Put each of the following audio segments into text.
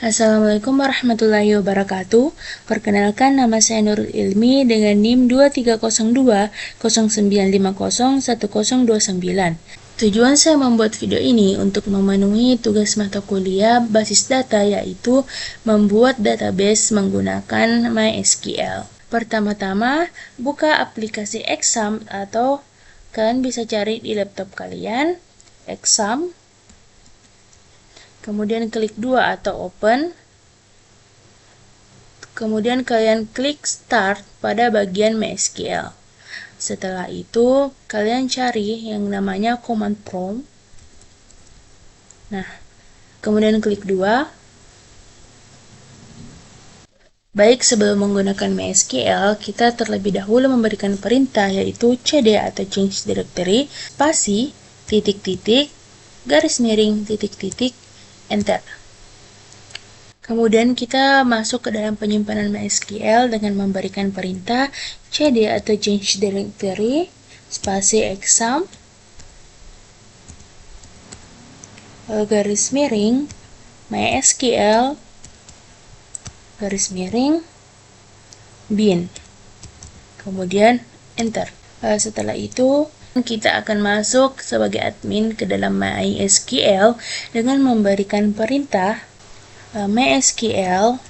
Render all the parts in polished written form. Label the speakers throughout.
Speaker 1: Assalamualaikum warahmatullahi wabarakatuh. Perkenalkan, nama saya Nurul Ilmi dengan NIM 230209501029. Tujuan saya membuat video ini untuk memenuhi tugas mata kuliah basis data, yaitu membuat database menggunakan MySQL. Pertama-tama, buka aplikasi Exam atau kalian bisa cari di laptop kalian, Exam. Kemudian klik 2 atau open. Kemudian kalian klik start pada bagian MySQL. Setelah itu, kalian cari yang namanya command prompt. Nah, kemudian klik 2. Baik, sebelum menggunakan MySQL, kita terlebih dahulu memberikan perintah yaitu cd atau change directory, spasi, titik-titik, garis miring, titik-titik, enter. Kemudian kita masuk ke dalam penyimpanan MySQL dengan memberikan perintah cd atau change directory, spasi exam, garis miring, MySQL, garis miring, bin. Kemudian enter. Setelah itu, kita akan masuk sebagai admin ke dalam MySQL dengan memberikan perintah MySQL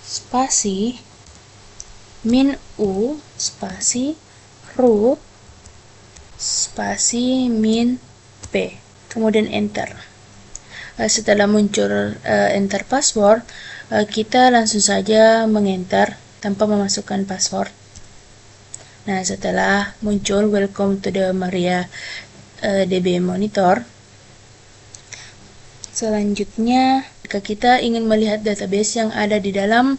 Speaker 1: spasi min u spasi root spasi min p, kemudian enter. Setelah muncul enter password, kita langsung saja mengenter tanpa memasukkan password. Nah, setelah muncul welcome to the MariaDB monitor, selanjutnya jika kita ingin melihat database yang ada di dalam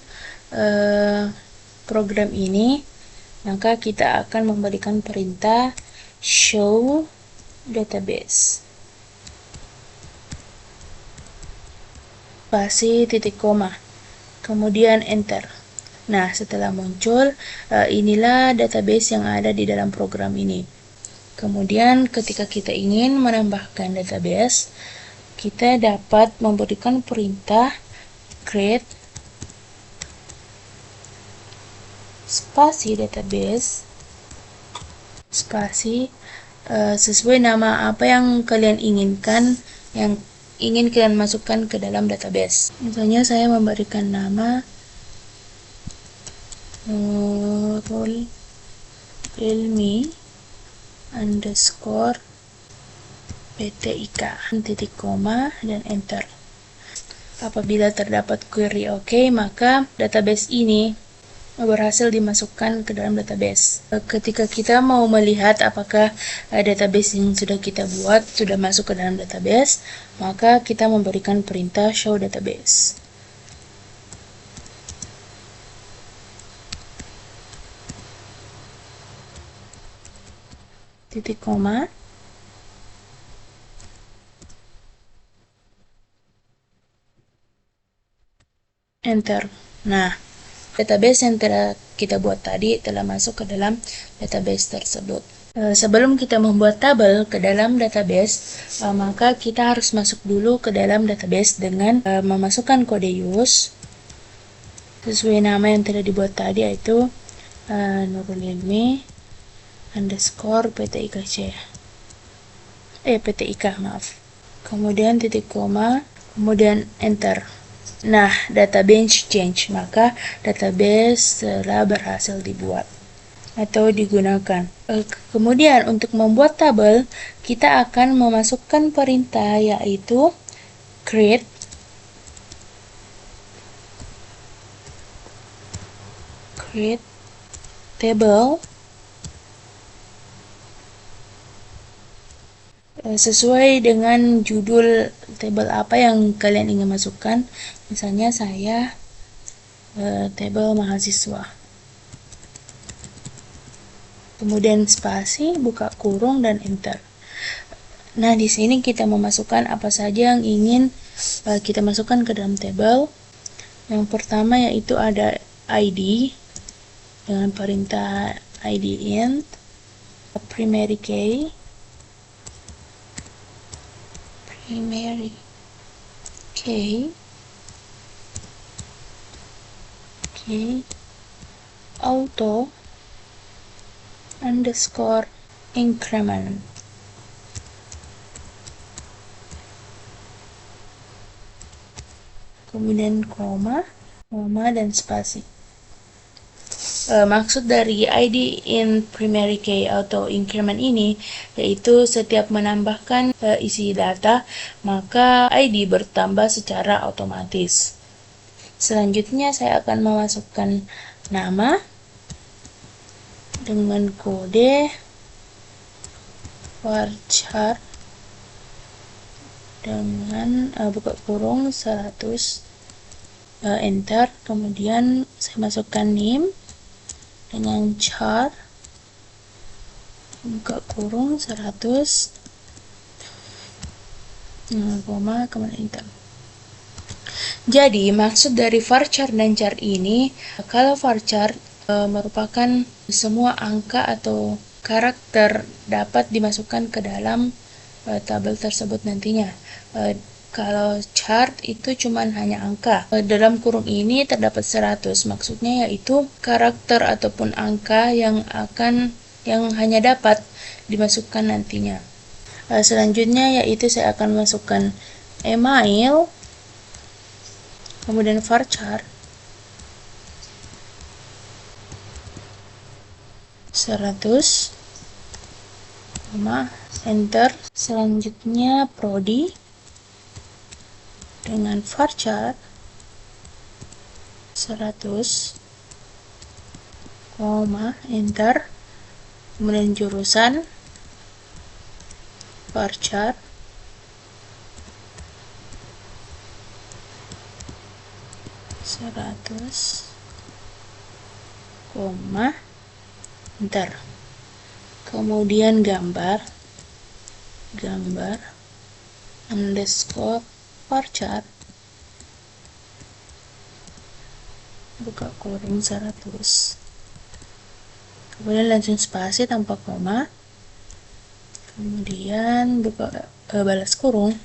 Speaker 1: program ini, maka kita akan memberikan perintah show database spasi titik koma, kemudian enter. Nah, setelah muncul, inilah database yang ada di dalam program ini. Kemudian ketika kita ingin menambahkan database, kita dapat memberikan perintah create spasi database spasi sesuai nama apa yang kalian inginkan, yang ingin kalian masukkan ke dalam database. Misalnya saya memberikan nama Nurul Ilmi underscore PTIK, titik koma, dan enter. Apabila terdapat query OK, maka database ini berhasil dimasukkan ke dalam database. Ketika kita mau melihat apakah database yang sudah kita buat sudah masuk ke dalam database, maka kita memberikan perintah show database. Titik koma, enter. Nah, database yang telah kita buat tadi telah masuk ke dalam database tersebut. Sebelum kita membuat tabel ke dalam database, maka kita harus masuk dulu ke dalam database dengan memasukkan kode use sesuai nama yang telah dibuat tadi, yaitu Nurul Ilmi underscore PTIK, maaf. Kemudian titik koma, kemudian enter. Nah, database change, maka database telah berhasil dibuat atau digunakan. Kemudian untuk membuat tabel, kita akan memasukkan perintah yaitu create table sesuai dengan judul tabel apa yang kalian ingin masukkan. Misalnya saya tabel mahasiswa, kemudian spasi, buka kurung, dan enter. Nah, di sini kita memasukkan apa saja yang ingin kita masukkan ke dalam tabel. Yang pertama yaitu ada ID dengan perintah id int, primary key, primary K auto underscore increment. Kemudian koma dan spasi. Maksud dari ID in primary key auto increment ini yaitu setiap menambahkan isi data, maka ID bertambah secara otomatis. Selanjutnya saya akan memasukkan nama dengan kode varchar dengan buka kurung 100, enter. Kemudian saya masukkan name dengan char buka kurung 100, koma, kemudian enter. Jadi maksud dari varchar dan char ini, kalau varchar merupakan semua angka atau karakter dapat dimasukkan ke dalam tabel tersebut nantinya. Kalau chart itu cuman hanya angka. Dalam kurung ini terdapat 100, maksudnya yaitu karakter ataupun angka yang hanya dapat dimasukkan nantinya. Selanjutnya yaitu saya akan masukkan email, kemudian varchar 100, enter. Selanjutnya prodi dengan varchar 100, enter. Kemudian jurusan varchar 100, enter. Kemudian gambar underscore varchar buka kurung 100, kemudian langsung spasi tanpa koma, kemudian buka balas kurung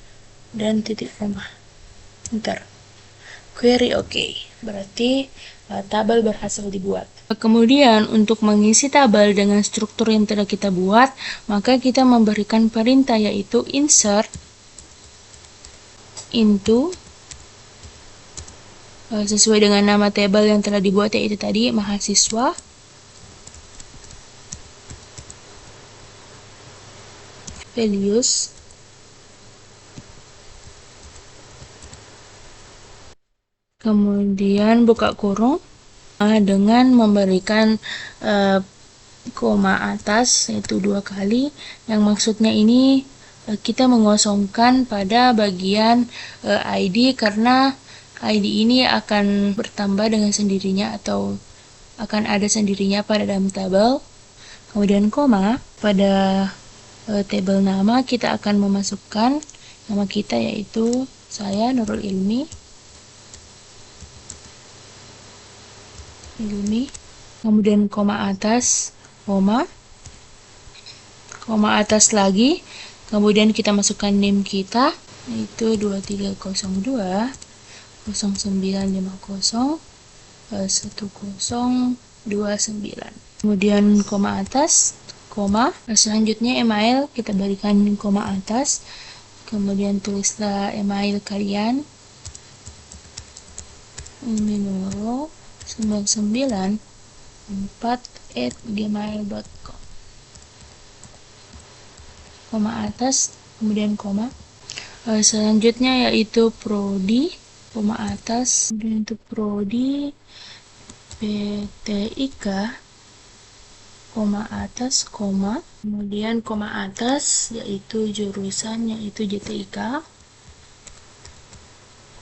Speaker 1: dan titik koma, enter. Query OK, berarti tabel berhasil dibuat. Kemudian untuk mengisi tabel dengan struktur yang telah kita buat, maka kita memberikan perintah yaitu insert into sesuai dengan nama tabel yang telah dibuat, yaitu tadi mahasiswa, values, kemudian buka kurung dengan memberikan koma atas yaitu 2 kali, yang maksudnya ini kita mengosongkan pada bagian ID karena ID ini akan bertambah dengan sendirinya atau akan ada sendirinya pada dalam tabel. Kemudian koma, pada tabel nama kita akan memasukkan nama kita yaitu saya Nurul Ilmi, kemudian koma atas, koma atas lagi, kemudian kita masukkan name kita yaitu 2302 0950 1029, kemudian koma atas, koma. Selanjutnya email kita berikan koma atas, kemudian tulislah email kalian minuro994@gmail.com, koma atas, kemudian koma. Selanjutnya yaitu prodi, koma atas, kemudian untuk prodi PTIK, koma atas, koma, kemudian koma atas yaitu jurusan yaitu JTIK,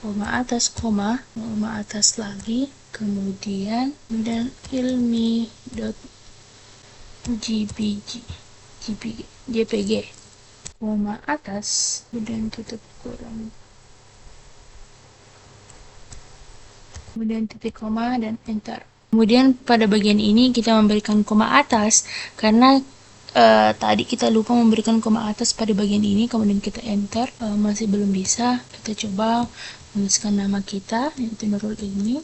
Speaker 1: koma atas, koma atas lagi, kemudian ilmi.jpg, koma atas, kemudian tutup kurung, kemudian titik koma dan enter. Kemudian pada bagian ini kita memberikan koma atas karena tadi kita lupa memberikan koma atas pada bagian ini, kemudian kita enter, masih belum bisa. Kita coba menuliskan nama kita, yaitu Nurul ini.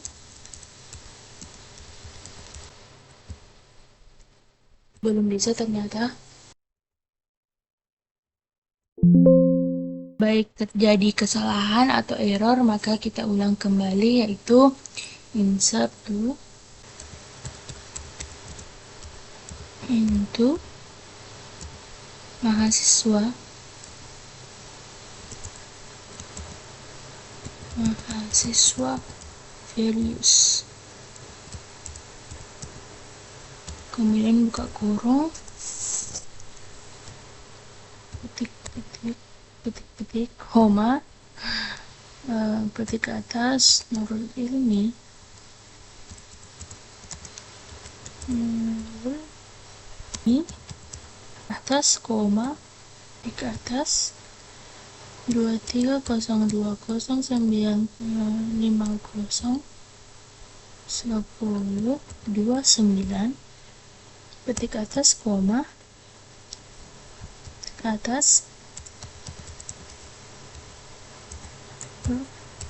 Speaker 1: Belum bisa ternyata. Baik terjadi kesalahan atau error, maka kita ulang kembali, yaitu insert to into mahasiswa values, kemudian buka kurung, petik, koma, petik atas, Nurul Ilmi, atas, koma, petik atas, 23.020.910.10.29, petik atas, koma, petik atas,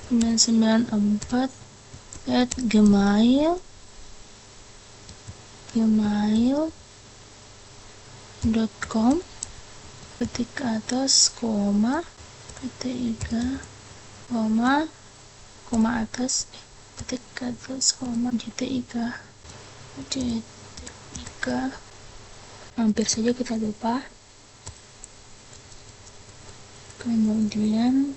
Speaker 1: 994 at gmail.com, petik atas, koma, pt3, koma atas, petik atas, koma, JT3, hampir saja kita lupa. Kemudian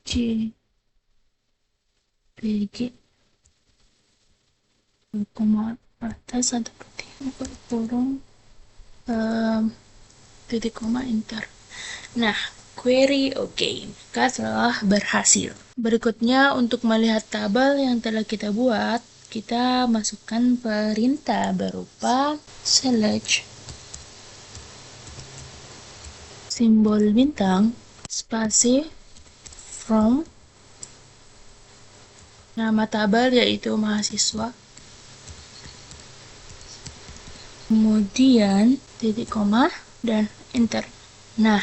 Speaker 1: JPG, koma atas atau petik kurung, titik koma, enter. Nah, query oke, maka telah berhasil. Berikutnya, untuk melihat tabel yang telah kita buat, kita masukkan perintah berupa select simbol bintang spasi from nama tabel, yaitu mahasiswa, kemudian titik koma, dan enter. Nah,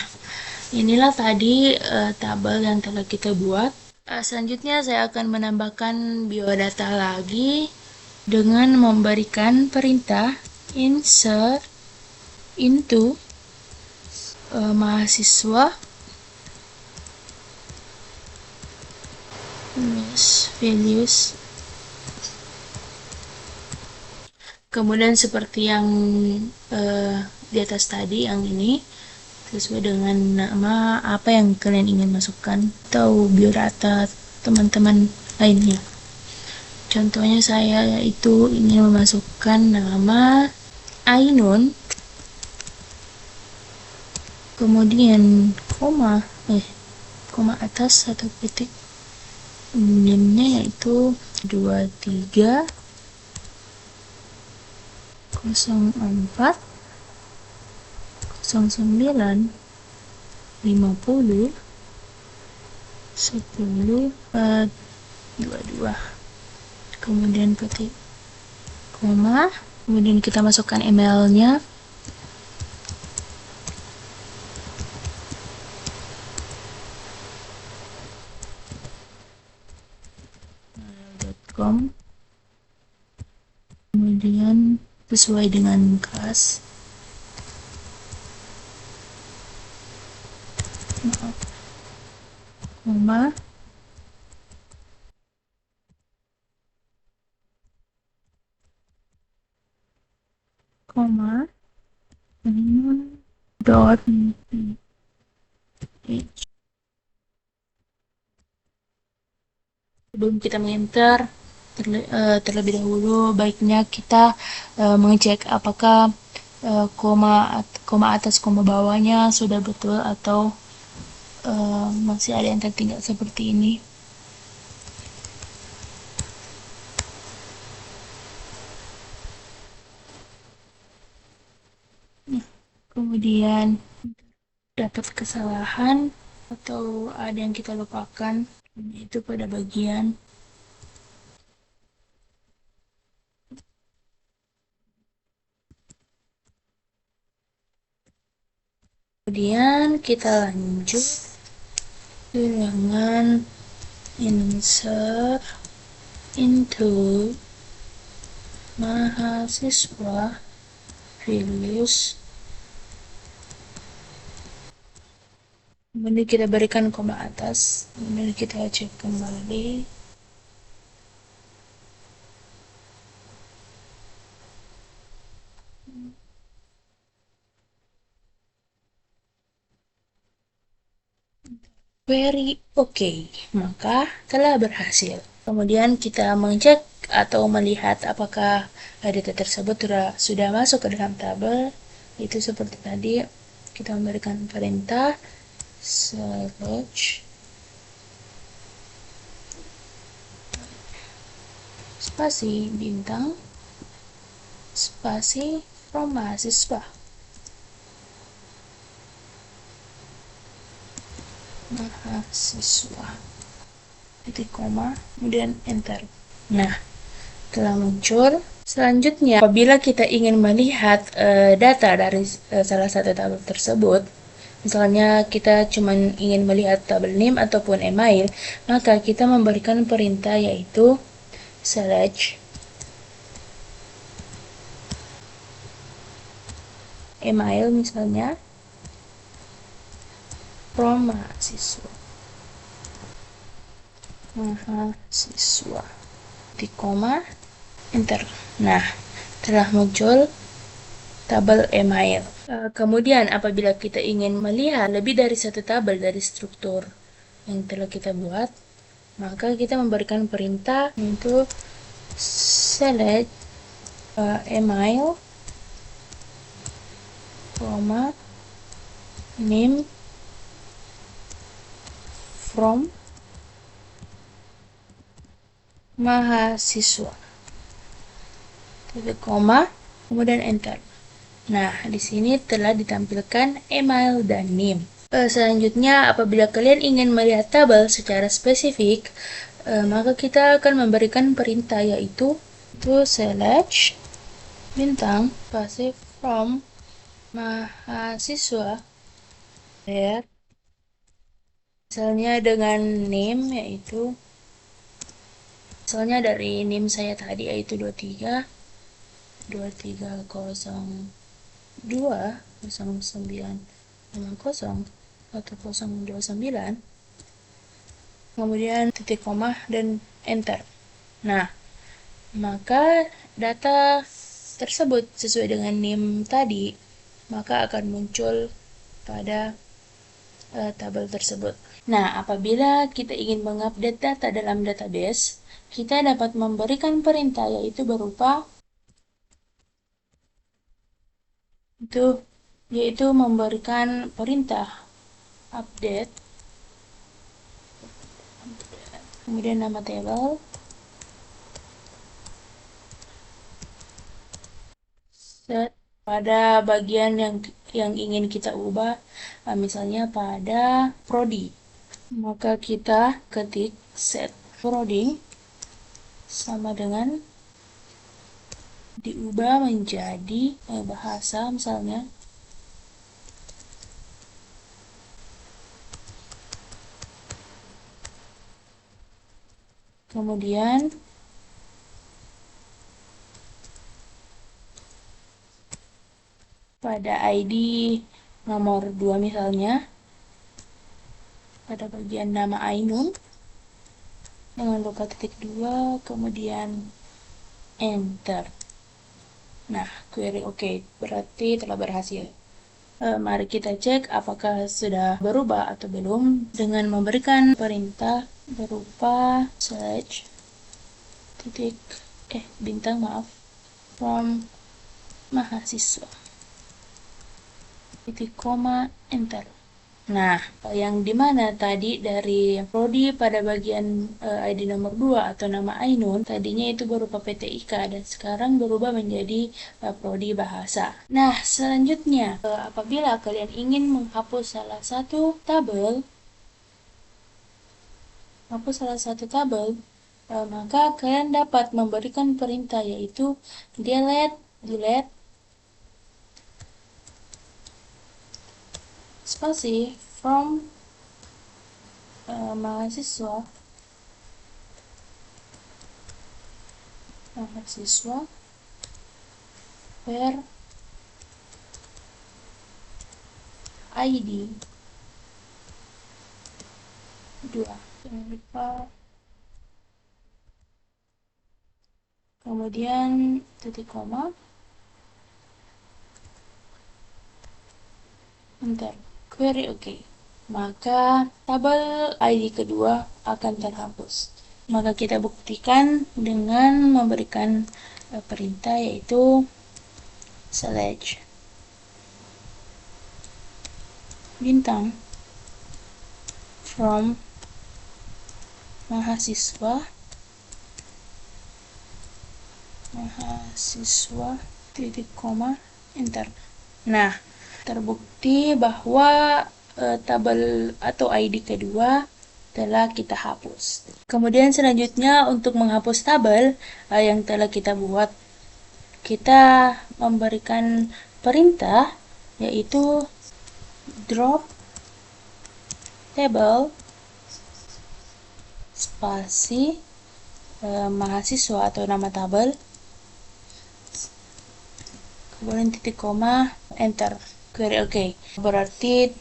Speaker 1: inilah tadi tabel yang telah kita buat. Selanjutnya saya akan menambahkan biodata lagi dengan memberikan perintah insert into mahasiswa values. Kemudian seperti yang di atas tadi, yang ini sesuai dengan nama apa yang kalian ingin masukkan atau biodata teman-teman lainnya. Contohnya saya yaitu ingin memasukkan nama Ainun, kemudian koma atas atau petik, name-nya yaitu 23.04 09 50 10 22, kemudian petik koma, kemudian kita masukkan emailnya, .com, kemudian sesuai dengan kelas, koma, dot sebelum kita mengenter terlebih dahulu baiknya kita mengecek apakah koma atas koma bawahnya sudah betul atau masih ada yang tertinggal seperti ini. Kemudian dapat kesalahan atau ada yang kita lupakan, itu pada bagian Kemudian kita lanjut dengan insert into mahasiswa Filius. Kemudian kita berikan koma atas, kemudian kita cek kembali. Very okay, maka telah berhasil. Kemudian kita mengecek atau melihat apakah data tersebut sudah masuk ke dalam tabel. Itu seperti tadi, kita memberikan perintah search spasi bintang spasi from mahasiswa titik koma, kemudian enter. Nah, telah muncul. Selanjutnya, apabila kita ingin melihat data dari salah satu tabel tersebut, misalnya kita cuma ingin melihat tabel name ataupun email, maka kita memberikan perintah yaitu select email misalnya from mahasiswa di koma, enter. Nah, telah muncul tabel email. Kemudian apabila kita ingin melihat lebih dari satu tabel dari struktur yang telah kita buat, maka kita memberikan perintah untuk select email, name from mahasiswa, titik koma, kemudian enter. Nah, di sini telah ditampilkan email dan name. Selanjutnya, apabila kalian ingin melihat tabel secara spesifik, maka kita akan memberikan perintah yaitu select bintang spasi from mahasiswa where, misalnya dengan name yaitu, misalnya dari name saya tadi yaitu 23020960 atau 029, kemudian titik koma dan enter. Nah, maka data tersebut sesuai dengan name tadi, maka akan muncul pada tabel tersebut. Nah, apabila kita ingin mengupdate data dalam database, kita dapat memberikan perintah yaitu berupa yaitu memberikan perintah update, kemudian nama tabel, set pada bagian yang ingin kita ubah, misalnya pada prodi, maka kita ketik set prodi sama dengan diubah menjadi bahasa misalnya, kemudian pada ID nomor 2 misalnya, pada bagian nama Ainun dengan luka titik 2, kemudian enter. Nah, query oke, berarti telah berhasil. Mari kita cek apakah sudah berubah atau belum dengan memberikan perintah berupa select bintang from mahasiswa, titik koma, enter. Nah, yang dimana tadi dari prodi pada bagian ID nomor 2 atau nama Ainun, tadinya itu berupa PTIK dan sekarang berubah menjadi prodi bahasa. Nah, selanjutnya, apabila kalian ingin menghapus salah satu tabel, maka kalian dapat memberikan perintah yaitu delete spasi from mahasiswa where ID 2. Jangan lupa. Kemudian titik koma. Enter. Query OK. Maka tabel ID kedua akan terhapus. Maka kita buktikan dengan memberikan perintah yaitu select bintang from mahasiswa titik koma enter. Nah, terbukti bahwa tabel atau ID kedua telah kita hapus. Kemudian selanjutnya untuk menghapus tabel yang telah kita buat, kita memberikan perintah yaitu drop table spasi mahasiswa atau nama tabel, kemudian titik koma, enter. Query OK. Berarti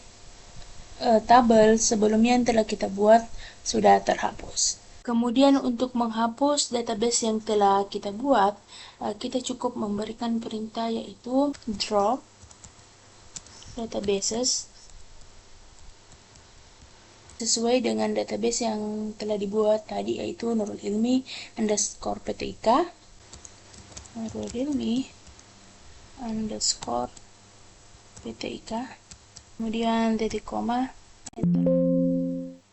Speaker 1: tabel sebelumnya yang telah kita buat sudah terhapus. Kemudian untuk menghapus database yang telah kita buat, kita cukup memberikan perintah yaitu drop databases sesuai dengan database yang telah dibuat tadi yaitu Nurul Ilmi _ PTIK, Nurul Ilmi _ PTIK, kemudian titik koma, enter.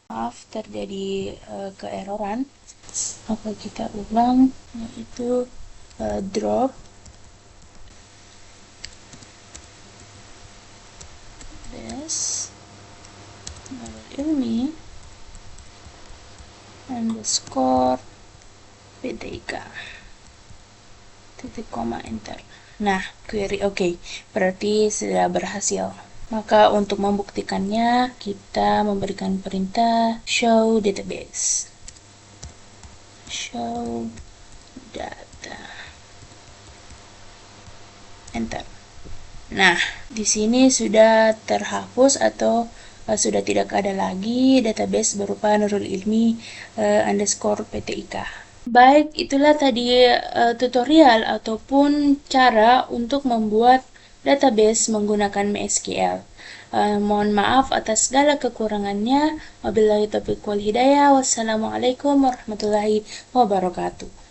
Speaker 1: Maaf, terjadi keeroran, maka kita ulang yaitu drop Nurul Ilmi _ PTIK, titik koma, enter. Nah, query OK. Berarti sudah berhasil. Maka untuk membuktikannya, kita memberikan perintah show database. Show data. Enter. Nah, di sini sudah terhapus atau sudah tidak ada lagi database berupa Nurul Ilmi _ PTIK. Baik, itulah tadi tutorial ataupun cara untuk membuat database menggunakan MySQL. Mohon maaf atas segala kekurangannya. Wabillahi taufiq wal hidayah. Wassalamualaikum warahmatullahi wabarakatuh.